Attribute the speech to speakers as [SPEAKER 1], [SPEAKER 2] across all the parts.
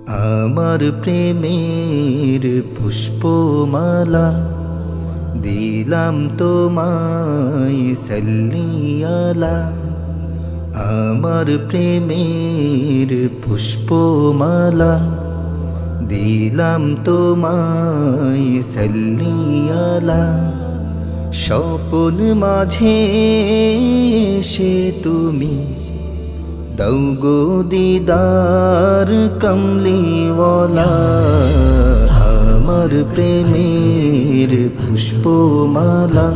[SPEAKER 1] আমার প্রেমের পুষ্পমালা দিলাম তোমায় সাল্লিয়ালা। আমার প্রেমের পুষ্পমালা দিলাম তোমায় সাল্লিয়ালা। স্বপন মাঝে সে তুমি দাও গো দিদার কমলিওয়ালা। আমার প্রেমের পুষ্পমালা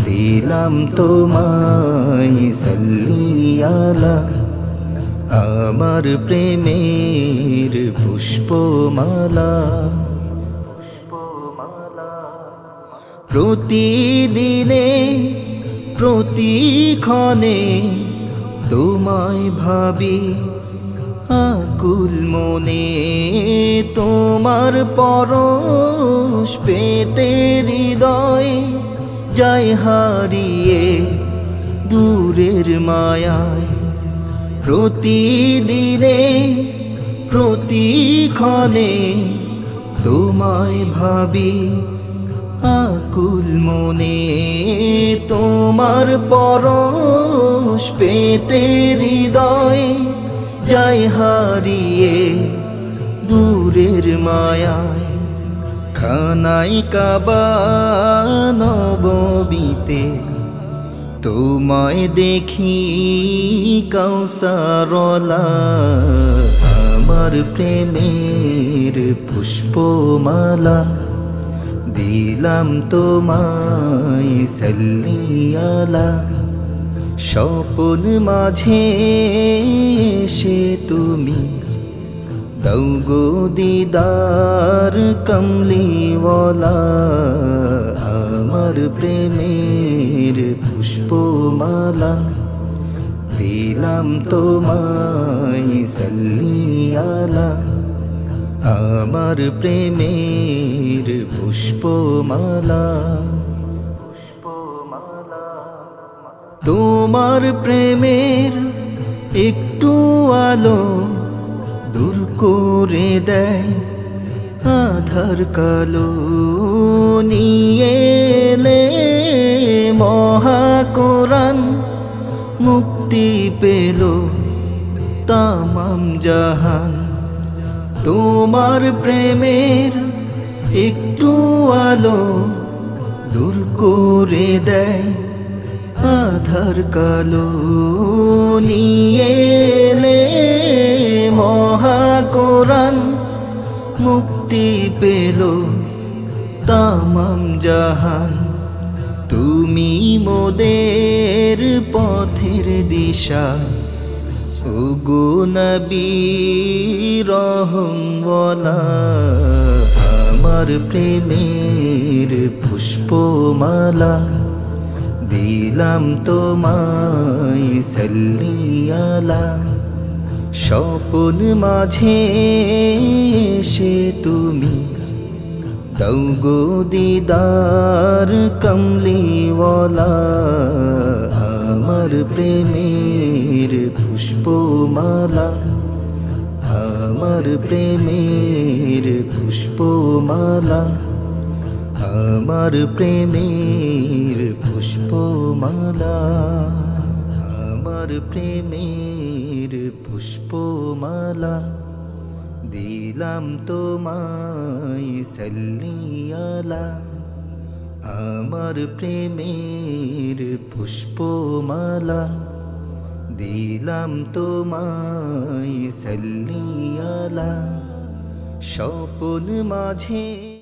[SPEAKER 1] দিলাম তোমায় সাল্লিয়ালা। আমার প্রেমের পুষ্পমালা। প্রতিদিনে প্রতিক্ষণে তোমায় ভাবি আকুল মনে। তোমার পরশ পেতে হৃদয় যায় হারিয়ে দূরের মায়ায়। প্রতিদিনে প্রতিক্ষণে তোমায় ভাবি আকুল মনে। তোমার পরশ পেতে হৃদয় যায় হারিয়ে দূরের মায়ায়। খানাই কাবা নববীতে তোমায় দেখি কৌসারলা। আমার প্রেমের পুষ্পমালা দিলাম তোমায় সাল্লিয়ালা। স্বপন মাঝে সে তুমি দাও গো দিদার কমলিওয়ালা। আমার প্রেমের পুষ্পমালা দিলাম তোমায় সাল্লিয়ালা। আমার প্রেমের পুষ্পমালা। তোমার প্রেমের একটু আলো দূর করে দেয় আধার কালো। নিয়ে এলে মহাকুরআন মুক্তি পেল তামাম জাহান। তোমার প্রেমের একটু আলো দূর করে দেয় আধার কালো। নিয়ে এলে মহাকুরআন মুক্তি পেল তামাম জাহান। তুমি মোদের পথের দিশা ওগো নবী রহমওয়ালা। আমার প্রেমের পুষ্পমালা দিলাম তোমায় সাল্লিয়ালা। স্বপন মাঝে সে তুমি দাও গো দিদার কমলিওয়ালা। আমার প্রেমের পুষ্পমালা। আমার প্রেমের পুষ্পমালা। আমার প্রেমের পুষ্পমালা। আমার প্রেমের পুষ্পমালা দিলাম তোমায় সাল্লিয়ালা। আমার প্রেমের পুষ্পমালা দিলাম তোমায় সাল্লিয়ালা। স্বপন মাঝে